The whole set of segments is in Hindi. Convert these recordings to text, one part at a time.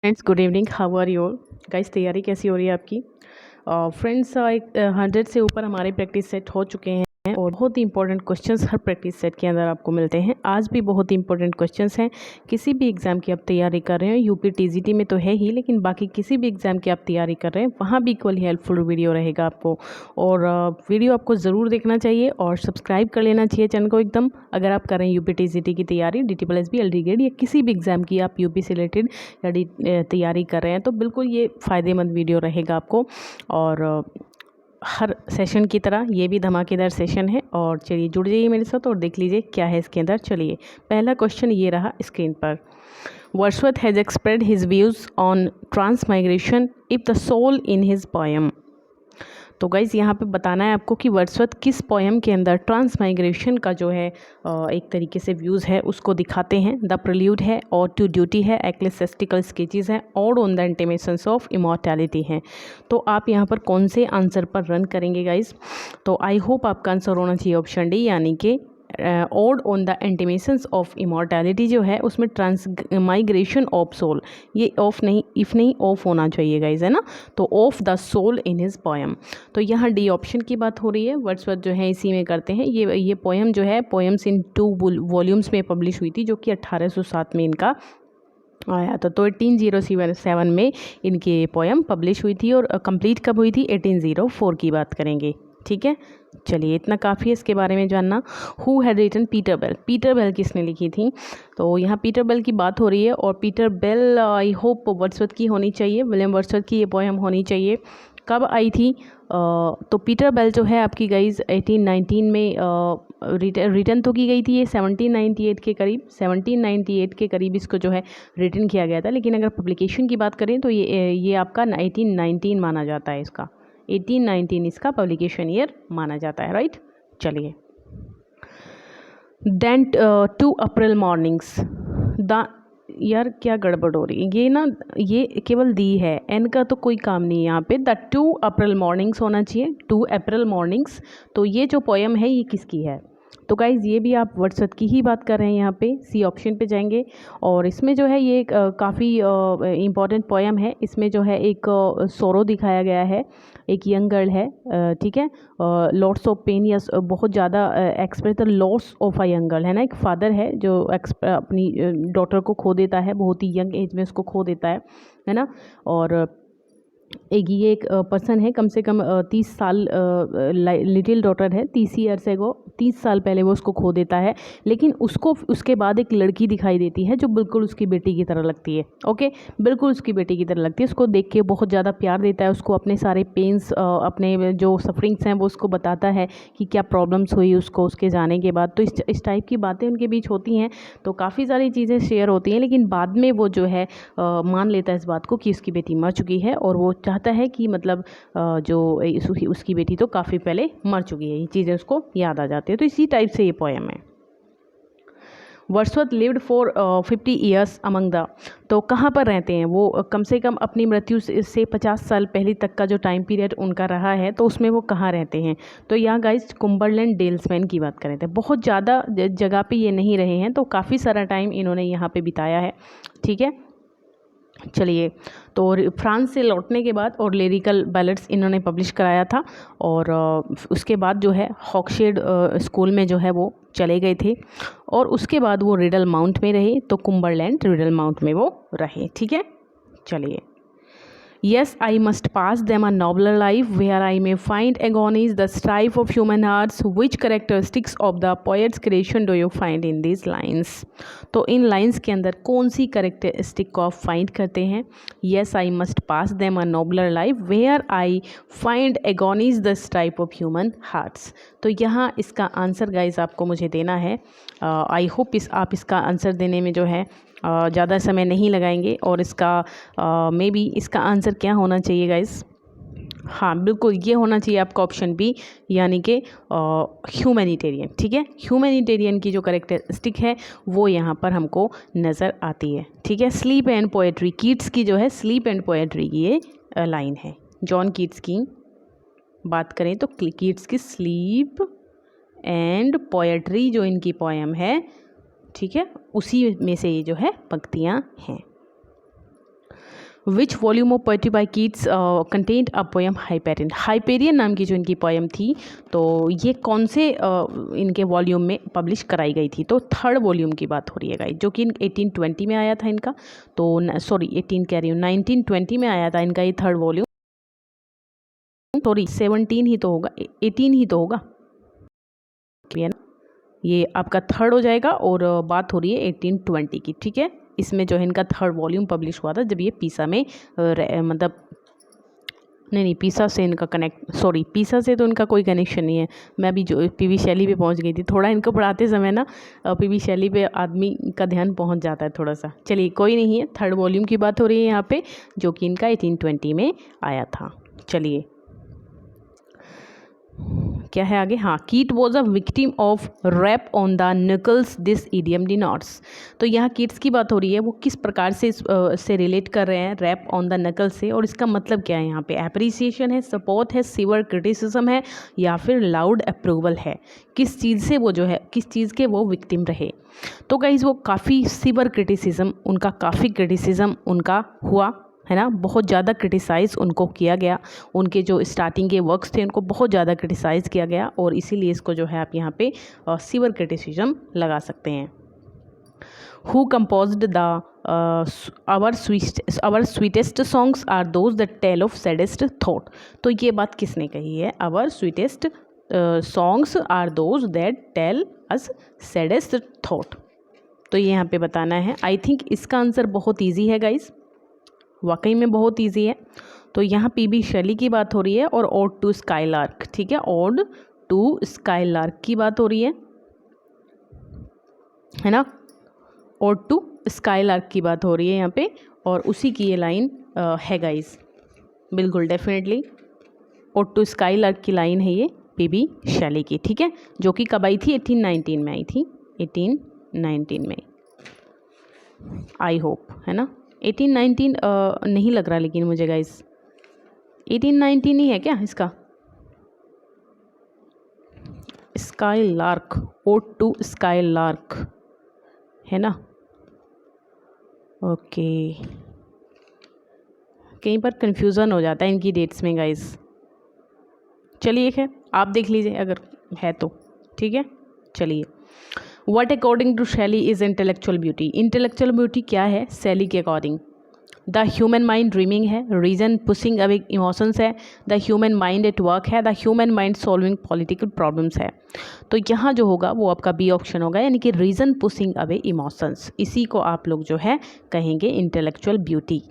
Friends good evening, how are you all guys. तैयारी कैसी हो रही है आपकी? फ्रेंड्स 100 से ऊपर हमारे प्रैक्टिस सेट हो चुके हैं और बहुत ही इंपॉर्टेंट क्वेश्चंस हर प्रैक्टिस सेट के अंदर आपको मिलते हैं। आज भी बहुत ही इंपॉर्टेंट क्वेश्चंस हैं। किसी भी एग्ज़ाम की आप तैयारी कर रहे हो, यूपी टीजीटी में तो है ही, लेकिन बाकी किसी भी एग्ज़ाम की आप तैयारी कर रहे हैं वहाँ भी इक्वली हेल्पफुल वीडियो रहेगा आपको। और वीडियो आपको ज़रूर देखना चाहिए और सब्सक्राइब कर लेना चाहिए चैनल को एकदम। अगर आप कर रहे हैं यूपी टीजीटी की तैयारी, DTPSB, LD ग्रेड या किसी भी एग्ज़ाम की आप यूपी से रिलेटेड तैयारी कर रहे हैं तो बिल्कुल ये फ़ायदेमंद वीडियो रहेगा आपको। और हर सेशन की तरह ये भी धमाकेदार सेशन है। और चलिए जुड़ जाइए मेरे साथ और देख लीजिए क्या है इसके अंदर। चलिए पहला क्वेश्चन ये रहा स्क्रीन पर। Wordsworth has expressed his views on transmigration if the soul in his poem. तो गाइज़ यहाँ पे बताना है आपको कि वर्ड्सवर्थ किस पोएम के अंदर ट्रांसमाइग्रेशन का जो है एक तरीके से व्यूज़ है उसको दिखाते हैं। द प्रिल्यूड है, और टू ड्यूटी है, एक्लेसिस्टिकल स्केचेस हैं, और on the intimations of immortality हैं। तो आप यहाँ पर कौन से आंसर पर रन करेंगे गाइज़? तो आई होप आपका आंसर होना चाहिए ऑप्शन डी, यानी कि ode on the intimations of immortality जो है उसमें ट्रांसमाइग्रेशन ऑफ सोल, ये ऑफ नहीं, इफ़ नहीं ऑफ होना चाहिए गाइज, है ना। तो of the soul in his poem. तो यहाँ डी ऑप्शन की बात हो रही है। वर्ड्सवर्थ जो है इसी में करते हैं। ये पोएम जो है पोएम्स इन 2 वॉल्यूम्स में पब्लिश हुई थी, जो कि 1807 में इनका आया था। तो 1807 में इनकी पोएम पब्लिश हुई थी। और कंप्लीट कब हुई थी? 1804 की बात करेंगे, ठीक है। चलिए इतना काफ़ी है इसके बारे में जानना। Who had written Peter Bell? Peter Bell किसने लिखी थी? तो यहाँ पीटर बेल की बात हो रही है। और Peter Bell I hope Wordsworth की होनी चाहिए, विलियम वर्ड्सवर्थ की ये पोएम होनी चाहिए। कब आई थी? तो पीटर बेल जो है आपकी गाइज 1819 में रिटर्न तो की गई थी ये 1798 के करीब, 1798 के करीब इसको जो है रिटर्न किया गया था। लेकिन अगर पब्लिकेशन की बात करें तो ये आपका 1819 माना जाता है इसका। 1819 इसका पब्लिकेशन ईयर माना जाता है, राइट। चलिए देन 2 अप्रैल मॉर्निंग्स द, यार क्या गड़बड़ हो रही है ये ना, ये केवल दी है, एन का तो कोई काम नहीं है यहाँ पे। द 2 अप्रैल मॉर्निंग्स होना चाहिए, 2 अप्रैल मॉर्निंग्स। तो ये जो पोएम है ये किसकी है? तो गाइज़ ये भी आप वर्ड्सवर्थ की ही बात कर रहे हैं। यहाँ पे सी ऑप्शन पे जाएंगे और इसमें जो है ये काफ़ी इम्पॉर्टेंट पोएम है। इसमें जो है एक सोरो दिखाया गया है, एक यंग गर्ल है, ठीक है, लॉट्स ऑफ पेन या बहुत ज़्यादा express the loss of a young girl, है ना। एक फादर है जो अपनी डॉटर को खो देता है, बहुत ही यंग एज में उसको खो देता है ना। और एक पर्सन है, कम से कम 30 साल, लिटिल डॉटर है, 30 ईयर्स एगो, 30 साल पहले वो उसको खो देता है। लेकिन उसको उसके बाद एक लड़की दिखाई देती है जो बिल्कुल उसकी बेटी की तरह लगती है। ओके, बिल्कुल उसकी बेटी की तरह लगती है। उसको देख के बहुत ज़्यादा प्यार देता है, उसको अपने सारे पेन्स, अपने जो सफरिंग्स हैं वो उसको बताता है कि क्या प्रॉब्लम्स हुई उसको उसके जाने के बाद। तो इस टाइप की बातें उनके बीच होती हैं। तो काफ़ी सारी चीज़ें शेयर होती हैं, लेकिन बाद में वो जो है मान लेता है इस बात को कि उसकी बेटी मर चुकी है। और वो चाहता है कि मतलब जो उसकी बेटी तो काफ़ी पहले मर चुकी है, ये चीज़ें उसको याद आ जाती है। तो इसी टाइप से ये पोएम है। Wordsworth lived for 50 years among the, तो कहाँ पर रहते हैं वो? कम से कम अपनी मृत्यु से 50 साल पहले तक का जो टाइम पीरियड उनका रहा है, तो उसमें वो कहाँ रहते हैं? तो यहाँ गाइस कुंबरलैंड डेल्समैन की बात करें थे। बहुत ज़्यादा जगह पे ये नहीं रहे हैं, तो काफ़ी सारा टाइम इन्होंने यहाँ पे बिताया है, ठीक है। चलिए, तो फ्रांस से लौटने के बाद और लिरिकल बैलेट्स इन्होंने पब्लिश कराया था। और उसके बाद जो है हॉक्सशेड स्कूल में जो है वो चले गए थे। और उसके बाद वो रिडल माउंट में रहे, तो कुंबरलैंड रिडल माउंट में वो रहे, ठीक है। चलिए, Yes, I must pass them a nobler life where I may find agonies, the strife of human hearts. Which characteristics of the poet's creation do you find in these lines? तो इन लाइन्स के अंदर कौन सी करेक्टरिस्टिक को आप फाइंड करते हैं? Yes, I must pass them a nobler life where I find agonies, the strife of human hearts. तो यहाँ इसका आंसर गाइज आपको मुझे देना है। आई होप आप इसका आंसर देने में जो है ज़्यादा समय नहीं लगाएंगे। और इसका मे बी इसका आंसर क्या होना चाहिए गाइस? हाँ बिल्कुल, ये होना चाहिए आपका ऑप्शन बी, यानी कि ह्यूमैनिटेरियन, ठीक है। ह्यूमैनिटेरियन की जो करेक्टरिस्टिक है वो यहाँ पर हमको नज़र आती है, ठीक है। स्लीप एंड पोएट्री, कीट्स की जो है स्लीप एंड पोएट्री की ये लाइन है। जॉन कीट्स की बात करें तो कीट्स की स्लीप एंड पोएट्री जो इनकी पोएम है, ठीक है, उसी में से ये जो है पंक्तियाँ हैं। Which volume of poetry by Keats content a poem Hyperion. Hyperion नाम की जो इनकी पोएम थी, तो ये कौन से इनके वॉल्यूम में पब्लिश कराई गई थी? तो थर्ड वॉल्यूम की बात हो रही है गाइस, जो कि 1820 में आया था इनका। तो सॉरी 18 कह रही हूँ, 1920 में आया था इनका ये थर्ड वॉल्यूम। सॉरी 17 ही तो होगा, 18 ही तो होगा, ये आपका थर्ड हो जाएगा। और बात हो रही है 1820 की, ठीक है। इसमें जो है इनका थर्ड वॉल्यूम पब्लिश हुआ था जब ये पीसा में मतलब नहीं पीसा से इनका पीसा से तो इनका कोई कनेक्शन नहीं है। मैं अभी जो पीवी शैली पे पहुंच गई थी, थोड़ा इनको पढ़ाते समय ना पीवी शैली पे आदमी का ध्यान पहुंच जाता है थोड़ा सा। चलिए कोई नहीं है, थर्ड वॉल्यूम की बात हो रही है यहाँ पे, जो कि इनका 1820 में आया था। चलिए क्या है आगे, हाँ, Keats was a victim of rap on the knuckles this idiom denotes. तो यहाँ कीट्स की बात हो रही है, वो किस प्रकार से रिलेट कर रहे हैं रैप ऑन द नकल से, और इसका मतलब क्या है यहाँ पे? एप्रिसिएशन है, सपोर्ट है, सिवर क्रिटिसिज्म है, या फिर लाउड अप्रूवल है? किस चीज़ से वो जो है, किस चीज़ के वो विक्टिम रहे? तो गाइस वो काफ़ी सिवर क्रिटिसिज्म, उनका काफ़ी क्रिटिसिज्म उनका हुआ है ना, बहुत ज़्यादा क्रिटिसाइज़ उनको किया गया। उनके जो स्टार्टिंग के वर्क्स थे उनको बहुत ज़्यादा क्रिटिसाइज़ किया गया, और इसीलिए इसको जो है आप यहाँ पे सिवर क्रिटिसिज्म लगा सकते हैं। Who composed the our sweetest songs are those that tell of saddest thought. तो ये बात किसने कही है? Our sweetest songs are those that tell us saddest thought. तो ये यहाँ पे बताना है। आई थिंक इसका आंसर बहुत ईजी है गाइज, वाकई में बहुत इजी है। तो यहाँ पीबी शैली की बात हो रही है, और ओड टू स्काईलार्क, ठीक है, ओड टू स्काईलार्क की बात हो रही है ना, ओड टू स्काईलार्क की बात हो रही है यहाँ पे, और उसी की ये लाइन है गाइस, बिल्कुल डेफिनेटली ओड टू स्काईलार्क की लाइन है ये पीबी शैली की, ठीक है, जो कि कब आई थी? 1819 में आई थी, 1819 में, आई होप, है ना। 1819 नहीं लग रहा लेकिन मुझे गाइस, 1819 ही है क्या इसका? Skylark, ode to skylark, है ना। ओके, कहीं पर कंफ्यूजन हो जाता है इनकी डेट्स में गाइस। चलिए है, आप देख लीजिए अगर है तो, ठीक है। चलिए, what according to Shelley is intellectual beauty. Intellectual beauty क्या है शैली के according? The human mind dreaming है, रीजन पुशिंग अवे इमोशंस है, the human mind at work है, the human mind solving political problems है। तो यहाँ जो होगा वो आपका बी ऑप्शन होगा, यानी कि रीजन पुशिंग अवे इमोशंस। इसी को आप लोग जो है कहेंगे इंटेलेक्चुअल ब्यूटी,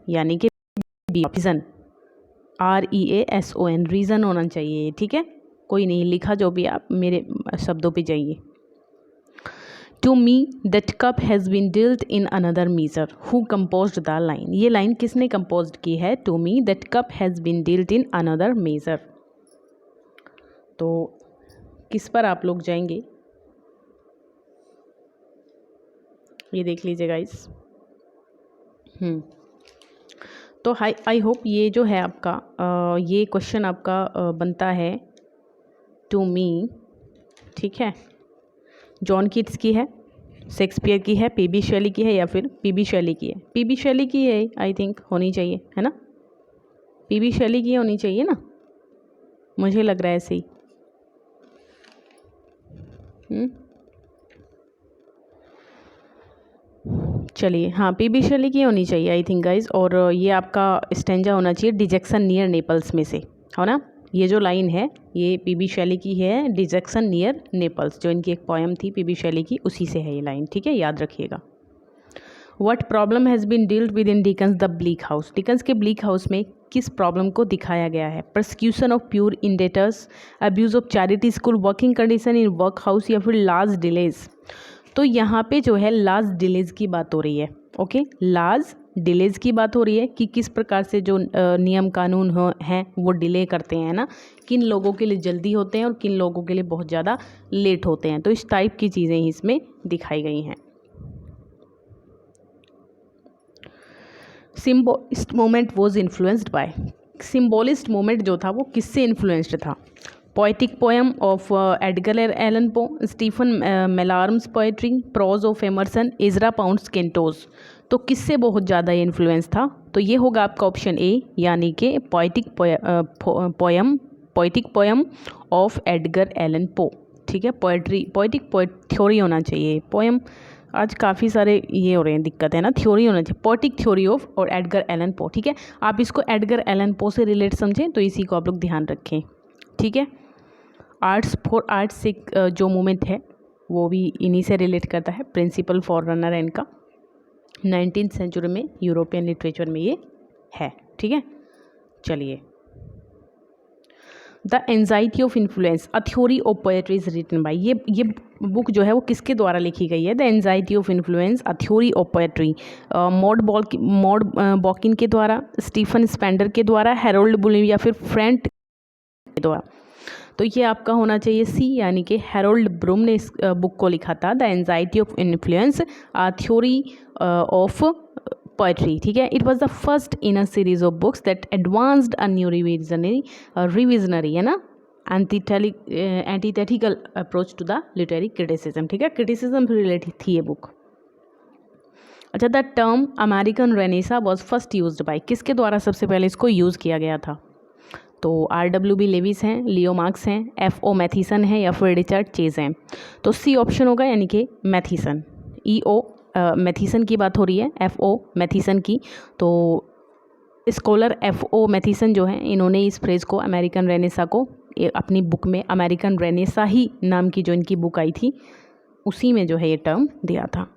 यानी कि रीजन, REASON, रीज़न होना चाहिए, ठीक है। कोई नहीं लिखा, जो भी आप मेरे शब्दों पे जाइए। To me that cup has been dealt in another measure, who composed the line. ये लाइन किसने कंपोज की है? To me that cup has been dealt in another measure. तो किस पर आप लोग जाएंगे ये देख लीजिए गाइस। तो आई होप ये जो है आपका ये क्वेश्चन आपका बनता है टू मी, ठीक है। जॉन कीट्स की है, शेक्सपियर की है, पीबी शैली की है, या फिर पीबी शैली की है? पीबी शैली की है आई थिंक, होनी चाहिए, है ना। पीबी शैली की होनी चाहिए ना, मुझे लग रहा है ऐसे ही। चलिए, हाँ पीबी शैली की होनी चाहिए आई थिंक गाइज। और ये आपका स्टेंजा होना चाहिए डिजेक्शन नियर नेपल्स में से, है ना। ये जो लाइन है ये पीबी शैली की है, डिजेक्शन नियर नेपल्स, जो इनकी एक पोएम थी पीबी शैली की, उसी से है ये लाइन, ठीक है, याद रखिएगा। What problem has been dealt with in Dickens the Bleak House. Dickens के ब्लीक हाउस में किस प्रॉब्लम को दिखाया गया है? Prosecution of poor indebtors, abuse of charity school, working condition in workhouse, या फिर लार्ज डिलेज। तो यहाँ पे जो है लार्ज डिलेज की बात हो रही है, ओके, लार्ज डिलेज की बात हो रही है कि किस प्रकार से जो नियम कानून हैं वो डिले करते हैं ना, किन लोगों के लिए जल्दी होते हैं और किन लोगों के लिए बहुत ज़्यादा लेट होते हैं। तो इस टाइप की चीज़ें ही इसमें दिखाई गई हैं। Symbolist moment was influenced by, symbolist moment जो था वो किससे इन्फ्लुएंस्ड था? Poetic poem of Edgar Allan Poe, Stephen Mallarme's poetry, prose of Emerson, Ezra Pound's Cantos. तो किससे बहुत ज़्यादा इन्फ्लुएंस था? तो ये होगा आपका ऑप्शन ए, यानी कि poetic poem of Edgar Allan पो। ठीक है, पोएटिक थ्योरी होना चाहिए, पोएम आज काफ़ी सारे ये हो रहे हैं, दिक्कत है ना, थ्योरी होना चाहिए, पोएटिक थ्योरी ऑफ और एडगर एलन पो। ठीक है, आप इसको एडगर एलन पो से रिलेट समझें, तो इसी को आप लोग ध्यान रखें। ठीक है, आर्ट्स फॉर आर्ट्स से जो मूवमेंट है वो भी इन्हीं से रिलेट करता है, प्रिंसिपल फॉररनर है इनका, 19th सेंचुरी में यूरोपियन लिटरेचर में ये है। ठीक है, चलिए, the anxiety of influence a theory of poetry is written by, ये बुक जो है वो किसके द्वारा लिखी गई है? The anxiety of influence a theory of poetry, Maud Bodkin के द्वारा, स्टीफन स्पेंडर के द्वारा, हैरोल्ड बुलिन या फिर फ्रेंट के द्वारा। तो ये आपका होना चाहिए सी, यानी कि हैरोल्ड ब्रूम ने इस बुक को लिखा था, the anxiety of influence a theory of poetry. ठीक है, it was the first in a series of books that advanced a new revisionary है ना, antithetical approach to the literary criticism. ठीक है, क्रिटिसिज्म से रिलेटेड थी ये बुक। अच्छा, the term American renaissance was first used by, किसके द्वारा सबसे पहले इसको यूज़ किया गया था? तो RW लेविस हैं, लियो मार्क्स हैं, FO मैथीसन है या फिर रिचर्ड चेज हैं। तो सी ऑप्शन होगा, यानी कि मैथीसन। EO मैथीसन की बात हो रही है, FO मैथीसन की। तो स्कॉलर FO मैथीसन जो हैं, इन्होंने इस फ्रेज़ को, अमेरिकन रेनेसा को, अपनी बुक में अमेरिकन रेनेसा ही नाम की जो इनकी बुक आई थी उसी में जो है ये टर्म दिया था।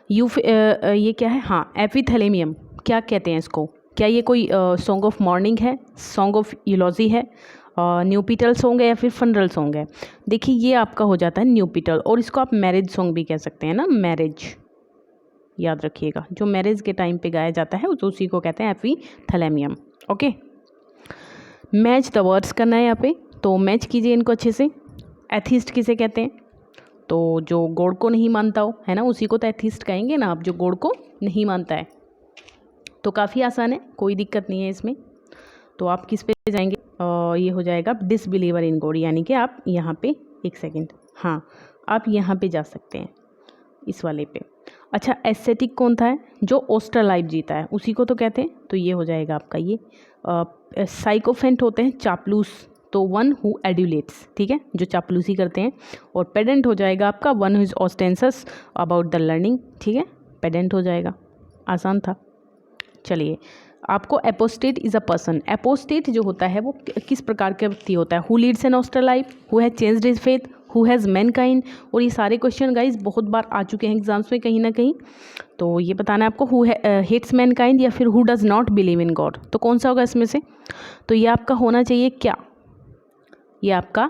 ये क्या है? हाँ, एपिथैलेमियम, क्या कहते हैं इसको? क्या ये कोई सॉन्ग ऑफ मॉर्निंग है, सॉन्ग ऑफ यूलॉजी है, न्यूपिटल सॉन्ग है या फिर फनरल सॉन्ग है? देखिए, ये आपका हो जाता है न्यूपिटल, और इसको आप मैरिज सॉन्ग भी कह सकते हैं ना, मैरिज, याद रखिएगा, जो मैरिज के टाइम पे गाया जाता है तो उसी को कहते हैं एपिथैलेमियम। ओके, मैच द वर्ड्स करना है यहाँ पे, तो मैच कीजिए इनको अच्छे से। एथिस्ट किसे कहते हैं? तो जो गॉड को नहीं मानता हो, है ना, उसी को तो एथिस्ट कहेंगे ना आप, जो गॉड को नहीं मानता है। तो काफ़ी आसान है, कोई दिक्कत नहीं है इसमें। तो आप किस पे जाएंगे? ये हो जाएगा डिसबिलीवर इन गॉड, यानी कि आप यहाँ पे, एक सेकंड, हाँ, आप यहाँ पे जा सकते हैं, इस वाले पे। अच्छा, एस्थेटिक कौन था है? जो ऑस्ट्रलाइफ जीता है उसी को तो कहते हैं, तो ये हो जाएगा आपका ये। साइकोफेंट होते हैं चापलूस, तो वन हु एड्यूलेट्स, ठीक है, जो चापलूसी करते हैं। और पेडेंट हो जाएगा आपका one who is ostentatious about the learning. ठीक है, पेडेंट हो जाएगा, आसान था। चलिए, आपको apostate is a person, apostate जो होता है वो किस प्रकार का व्यक्ति होता है? Who leads an austere life, who has changed his faith, who has mankind. और ये सारे क्वेश्चन गाइज बहुत बार आ चुके हैं एग्जाम्स में कहीं ना कहीं, तो ये बताना है आपको, हु हेट्स मैनकाइंड या फिर who does not believe in God, तो कौन सा होगा इसमें से? तो ये आपका होना चाहिए क्या? ये आपका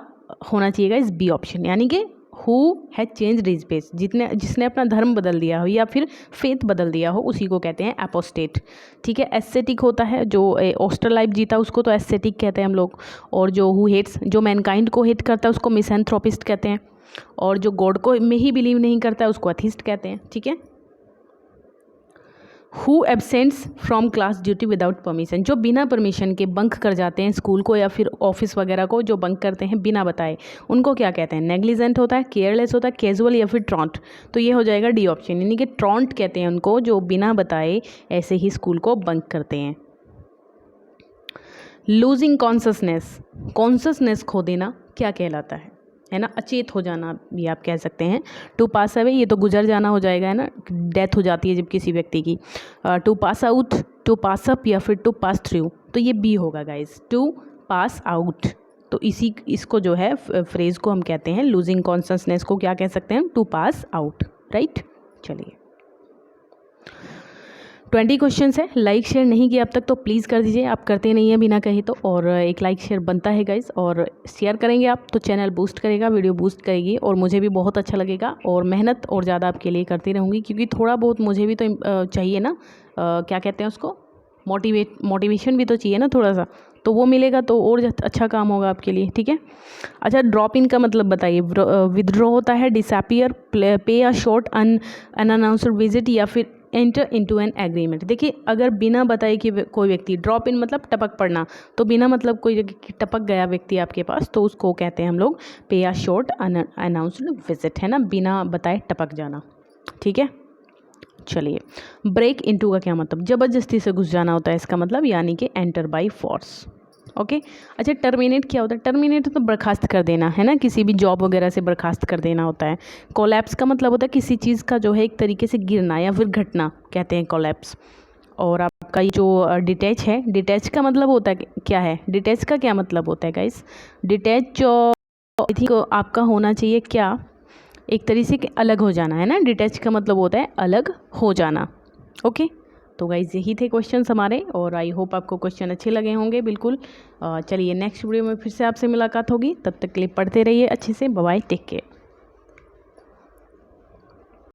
होना चाहिएगा इस बी ऑप्शन, यानी कि who has changed his faith, जिसने अपना धर्म बदल दिया हो या फिर फेथ बदल दिया हो, उसी को कहते हैं एपोस्टेट। ठीक है, एस्थेटिक होता है जो ऑस्टर लाइफ जीता उसको तो एस्थेटिक कहते हैं हम लोग। और जो हु हेट्स, जो मैनकाइंड को हेट करता है उसको मिसएंथ्रोपिस्ट कहते हैं। और जो गॉड को में ही बिलीव नहीं करता है उसको एथिस्ट कहते हैं। ठीक है, who absents from class duty without permission, जो बिना परमिशन के बंक कर जाते हैं स्कूल को या फिर ऑफिस वगैरह को, जो बंक करते हैं बिना बताए, उनको क्या कहते हैं? नेग्लिजेंट होता है, केयरलेस होता है, कैजुअल या फिर ट्रॉन्ट। तो ये हो जाएगा डी ऑप्शन, यानी कि ट्रॉन्ट कहते हैं उनको जो बिना बताए ऐसे ही स्कूल को बंक करते हैं। लूजिंग कॉन्शसनेस, कॉन्शसनेस खो देना क्या कहलाता है ना, अचेत हो जाना भी आप कह सकते हैं। टू पास अवे, ये तो गुजर जाना हो जाएगा, है ना, डेथ हो जाती है जब किसी व्यक्ति की। To pass out, to pass up या फिर टू पास थ्रू, तो ये बी होगा गाइज, टू पास आउट। तो इसको जो है फ्रेज को हम कहते हैं, लूजिंग कॉन्शसनेस को क्या कह सकते हैं? To pass out, right. चलिए, 20 क्वेश्चन है। लाइक शेयर नहीं किया अब तक तो प्लीज़ कर दीजिए, आप करते नहीं हैं बिना कहे तो, और एक लाइक शेयर बनता है गाइस, और शेयर करेंगे आप तो चैनल बूस्ट करेगा, वीडियो बूस्ट करेगी, और मुझे भी बहुत अच्छा लगेगा, और मेहनत और ज़्यादा आपके लिए करती रहूँगी, क्योंकि थोड़ा बहुत मुझे भी तो चाहिए ना, क्या कहते हैं उसको, मोटिवेशन भी तो चाहिए ना थोड़ा सा, तो वो मिलेगा तो और अच्छा काम होगा आपके लिए। ठीक है, अच्छा, ड्रॉप इन का मतलब बताइए। विदड्रॉ होता है, डिसअपीयर, पे अ शॉर्ट अनअनाउंस्ड विजिट या फिर एंटर इनटू एन एग्रीमेंट। देखिए, अगर बिना बताए कि कोई व्यक्ति, ड्रॉप इन मतलब टपक पड़ना, तो बिना मतलब कोई टपक गया व्यक्ति आपके पास, तो उसको कहते हैं हम लोग पे अ शॉर्ट अनअनाउंस्ड विजिट, है ना, बिना बताए टपक जाना। ठीक है, चलिए, ब्रेक इनटू का क्या मतलब, ज़बरदस्ती से घुस जाना होता है इसका मतलब, यानी कि एंटर बाय फोर्स। ओके। अच्छा, टर्मिनेट क्या होता है? टर्मिनेट तो बर्खास्त कर देना है ना, किसी भी जॉब वगैरह से बर्खास्त कर देना होता है। कोलैप्स का मतलब होता है किसी चीज़ का जो है एक तरीके से गिरना या फिर घटना, कहते हैं कोलैप्स। और आपका ये जो डिटैच है, डिटैच का मतलब होता है क्या है, डिटैच का क्या मतलब होता है गाइस? डिटैच जो आई थिंक आपका होना चाहिए क्या, एक तरीके से अलग हो जाना है ना, डिटैच का मतलब होता है अलग हो जाना। ओके। तो गाइज यही थे क्वेश्चंस हमारे, और आई होप आपको क्वेश्चन अच्छे लगे होंगे। बिल्कुल। चलिए नेक्स्ट वीडियो में फिर से आपसे मुलाकात होगी, तब तक के लिए पढ़ते रहिए अच्छे से। Bye bye, take care.